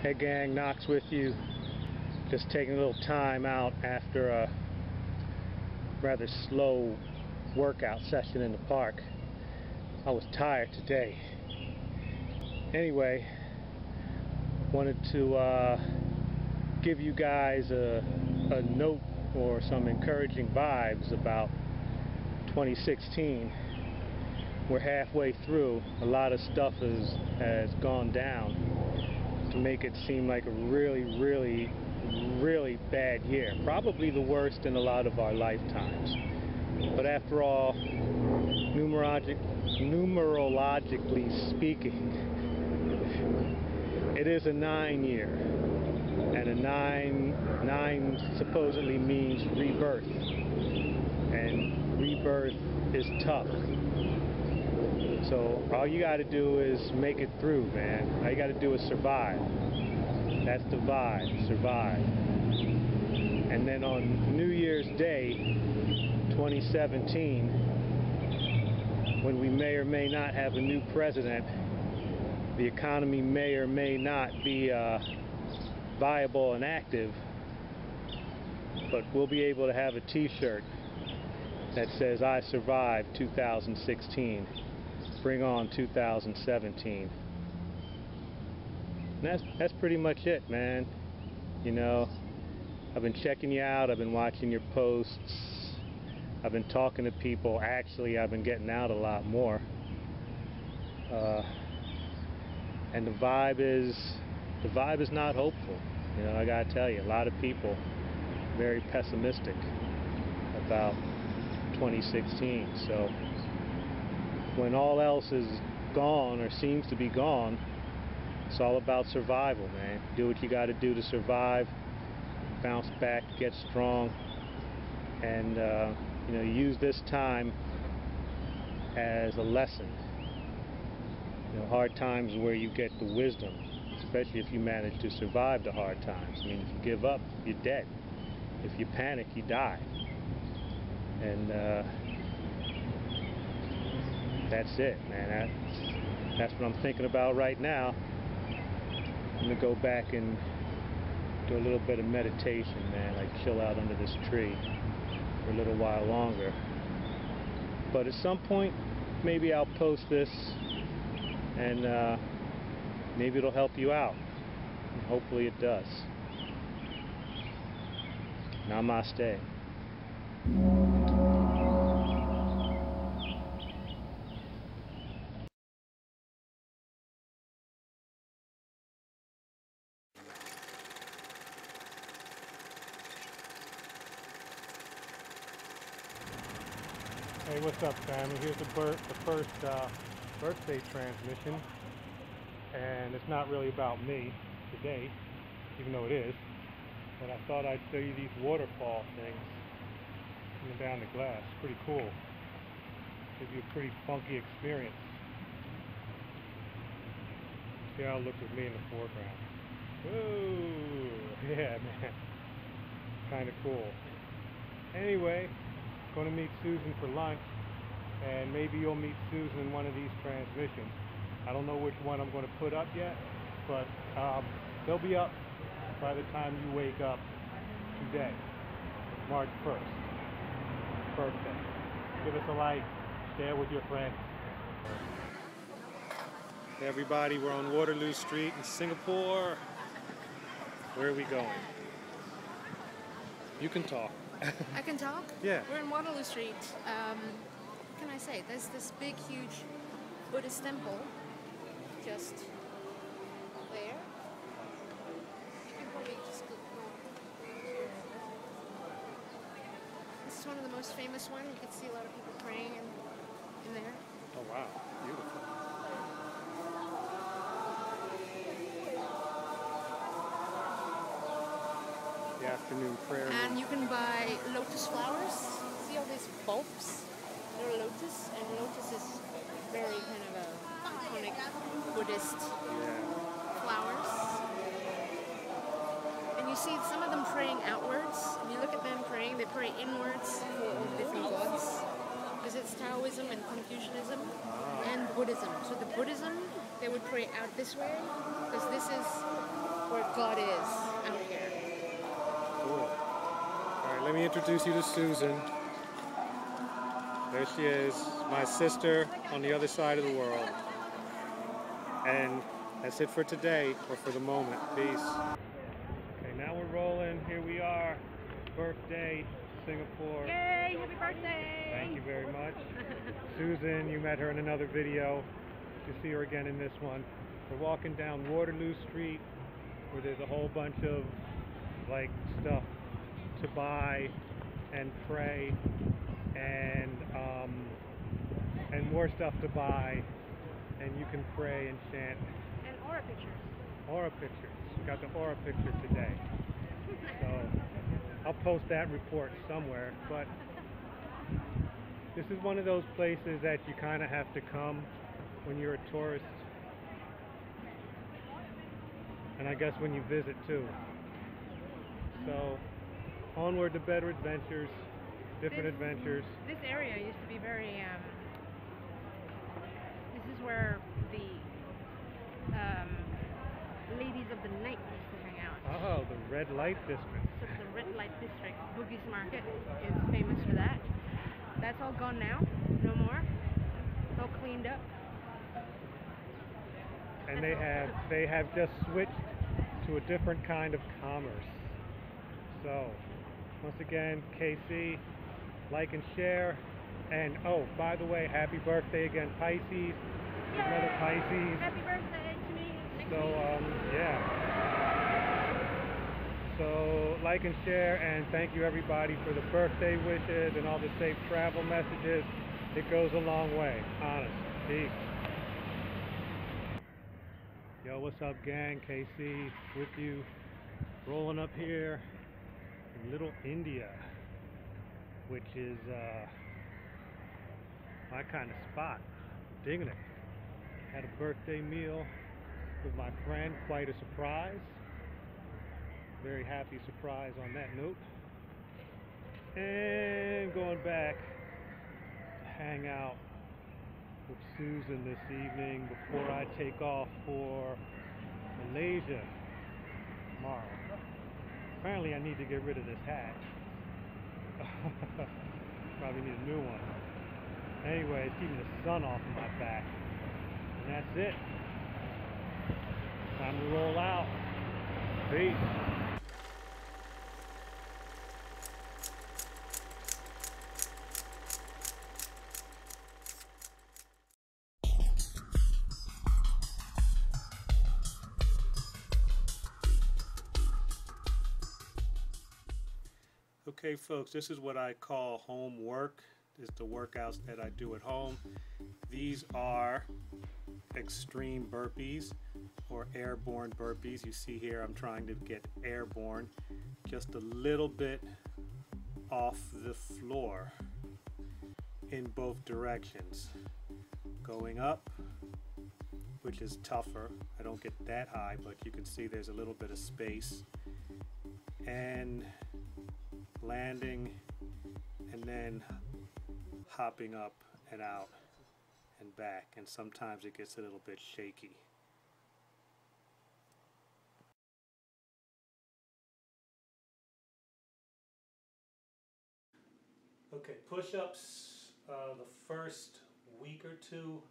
Hey gang, Nox with you. Just taking a little time out after a rather slow workout session in the park. I was tired today. Anyway, wanted to give you guys a note or some encouraging vibes about 2016. We're halfway through. A lot of stuff has gone down to make it seem like a really bad year. Probably the worst in a lot of our lifetimes. But after all, numerologically speaking, it is a 9-year. And a 9 supposedly means rebirth. And rebirth is tough. So all you got to do is make it through, man. All you got to do is survive. That's the vibe, survive. And then on New Year's Day, 2017, when we may or may not have a new president, the economy may or may not be viable and active, but we'll be able to have a t-shirt that says, "I survived 2016. Bring on 2017." And that's pretty much it, man. You know, I've been checking you out. I've been watching your posts. I've been talking to people. Actually, I've been getting out a lot more. And the vibe is not hopeful. You know, I gotta tell you, a lot of people very pessimistic about 2016. So when all else is gone or seems to be gone, it's all about survival, man. Do what you got to do to survive, bounce back, get strong, and you know, use this time as a lesson. You know, hard times are where you get the wisdom, especially if you manage to survive the hard times. I mean, if you give up, you're dead. If you panic, you die. And that's it, man. That's what I'm thinking about right now. I'm gonna go back and do a little bit of meditation, man, like chill out under this tree for a little while longer. But at some point, maybe I'll post this and maybe it'll help you out. And hopefully it does. Namaste. Hey, what's up, family? Here's the first birthday transmission, and it's not really about me today, even though it is, but I thought I'd show you these waterfall things coming down the glass. Pretty cool. Give you a pretty funky experience. See how it looks with me in the foreground. Whoa! Yeah, man. Kind of cool. Anyway, going to meet Susan for lunch, and maybe you'll meet Susan in one of these transmissions. I don't know which one I'm going to put up yet, but they'll be up by the time you wake up today, March 1st. Birthday. Give us a like, share with your friends. Hey everybody, we're on Waterloo Street in Singapore. Where are we going? You can talk. I can talk? Yeah. We're in Waterloo Street. What can I say? There's this big, huge Buddhist temple just there. You can probably just go. This is one of the most famous ones. You can see a lot of people praying in there. Oh wow, beautiful. The afternoon prayer. And you can buy lotus flowers. See all these bulbs? They're lotus, and lotus is very kind of a iconic Buddhist flowers. And you see some of them praying outwards. And you look at them praying, they pray inwards for all the different gods. Because it's Taoism and Confucianism and Buddhism. So the Buddhism, they would pray out this way, because this is where God is out here. Cool. All right, let me introduce you to Susan. There she is, my sister on the other side of the world. And that's it for today, or for the moment. Peace. Okay, now we're rolling. Here we are. Birthday, Singapore. Yay, happy birthday! Thank you very much. Susan, you met her in another video. You'll see her again in this one. We're walking down Waterloo Street, where there's a whole bunch of like stuff to buy and pray, and more stuff to buy, and you can pray and chant. And aura pictures. Aura pictures. We got the aura picture today. So I'll post that report somewhere, but this is one of those places that you kind of have to come when you're a tourist, and I guess when you visit too. So onward to better adventures, different adventures. This area used to be very, this is where the ladies of the night used to hang out. Oh, the red light district. So the red light district, Boogie's Market, is famous for that. That's all gone now, no more. All cleaned up. And they have just switched to a different kind of commerce. So once again, KC, like and share. And oh, by the way, happy birthday again, Pisces. Yay! Another Pisces. Happy birthday to me. So yeah. So like and share, and thank you everybody for the birthday wishes and all the safe travel messages. It goes a long way. Honest. Peace. Yo, what's up, gang? KC with you, rolling up here in Little India, which is my kind of spot. Digging it. Had a birthday meal with my friend, quite a surprise. Very happy surprise on that note. And going back to hang out with Susan this evening before I take off for Malaysia tomorrow. Apparently I need to get rid of this hat. Probably need a new one. Anyway, it's keeping the sun off of my back. And that's it. Time to roll out. Peace. Okay folks, this is what I call home work. This is the workouts that I do at home. These are extreme burpees or airborne burpees. You see here I'm trying to get airborne, just a little bit off the floor in both directions. Going up, which is tougher. I don't get that high, but you can see there's a little bit of space. And landing, and then hopping up and out and back, and sometimes it gets a little bit shaky. Okay, push-ups, the first week or two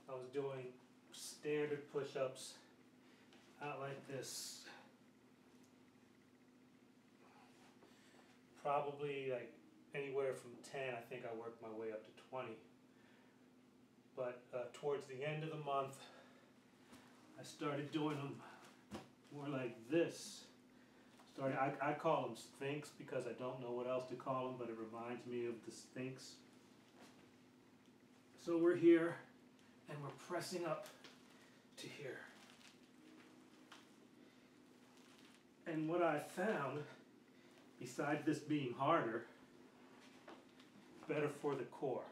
I was doing standard push-ups out like this. Probably like anywhere from 10, I think I worked my way up to 20. But towards the end of the month, I started doing them more like this. I call them Sphinx because I don't know what else to call them, but it reminds me of the Sphinx. So we're here, and we're pressing up to here. And what I found, besides this being harder, better for the core.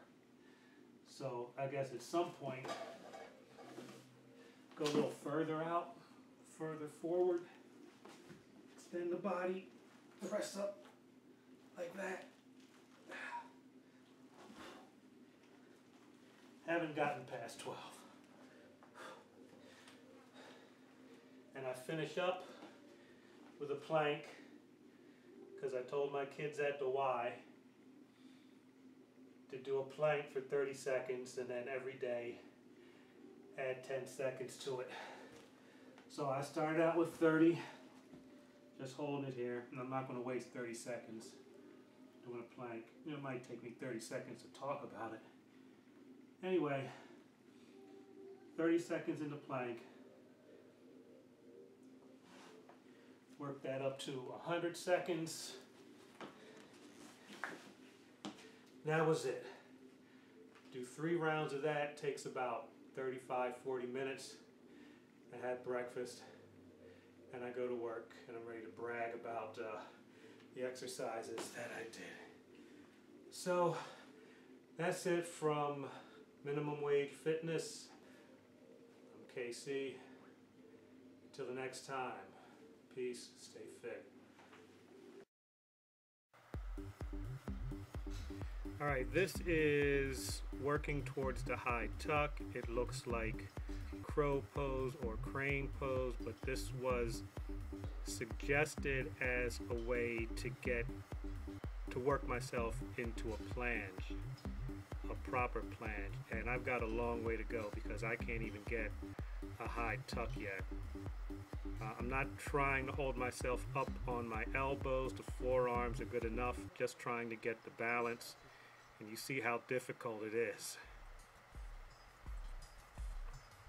So I guess at some point, go a little further out, further forward, extend the body, press up like that. Haven't gotten past 12. And I finish up with a plank because I told my kids at the Y to do a plank for 30 seconds and then every day add 10 seconds to it. So I started out with 30, just holding it here, and I'm not going to waste 30 seconds doing a plank. You know, it might take me 30 seconds to talk about it. Anyway, 30 seconds in the plank. Work that up to 100 seconds. That was it. Do 3 rounds of that, takes about 35-40 minutes. I had breakfast and I go to work and I'm ready to brag about the exercises that I did. So that's it from Minimum Wage Fitness. I'm KC. Until the next time, peace, stay fit. Alright, this is working towards the high tuck. It looks like crow pose or crane pose, but this was suggested as a way to work myself into a planche, a proper planche, and I've got a long way to go because I can't even get a high tuck yet. I'm not trying to hold myself up on my elbows. The forearms are good enough, just trying to get the balance, and you see how difficult it is.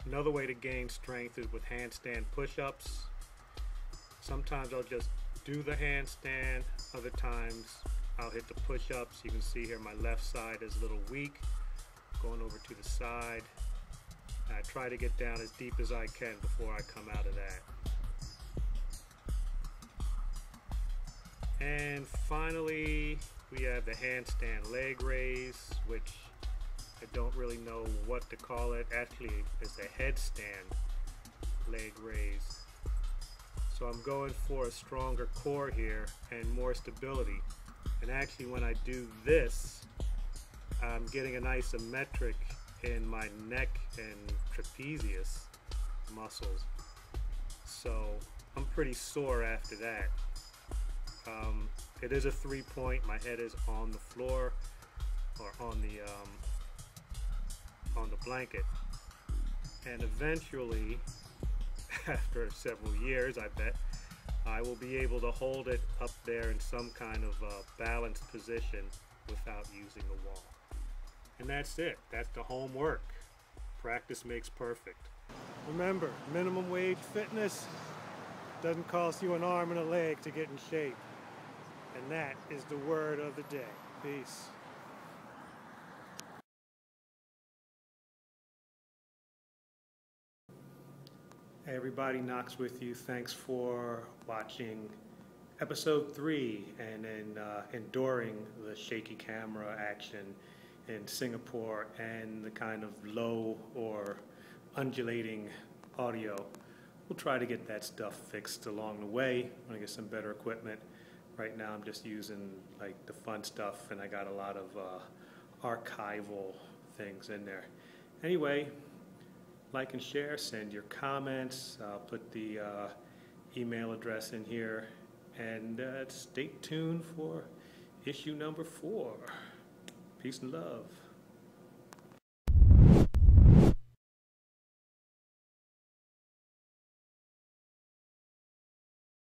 Another way to gain strength is with handstand push-ups. Sometimes I'll just do the handstand, other times I'll hit the push-ups. You can see here my left side is a little weak. Going over to the side. I try to get down as deep as I can before I come out of that. And finally, we have the handstand leg raise, which I don't really know what to call it. Actually, it's a headstand leg raise. So I'm going for a stronger core here and more stability. And actually, when I do this, I'm getting an isometric in my neck and trapezius muscles. So I'm pretty sore after that. It is a 3-point. My head is on the floor or on the blanket. And eventually, after several years, I bet, I will be able to hold it up there in some kind of balanced position without using a wall. And that's it. That's the homework. Practice makes perfect. Remember, minimum wage fitness doesn't cost you an arm and a leg to get in shape. And that is the word of the day. Peace. Hey everybody, Nox with you. Thanks for watching episode 3 and enduring the shaky camera action in Singapore and the kind of low or undulating audio. We'll try to get that stuff fixed along the way. I'm gonna get some better equipment. Right now I'm just using like the fun stuff, and I got a lot of archival things in there. Anyway, like and share, send your comments, I'll put the email address in here, and stay tuned for issue number 4. Peace and love.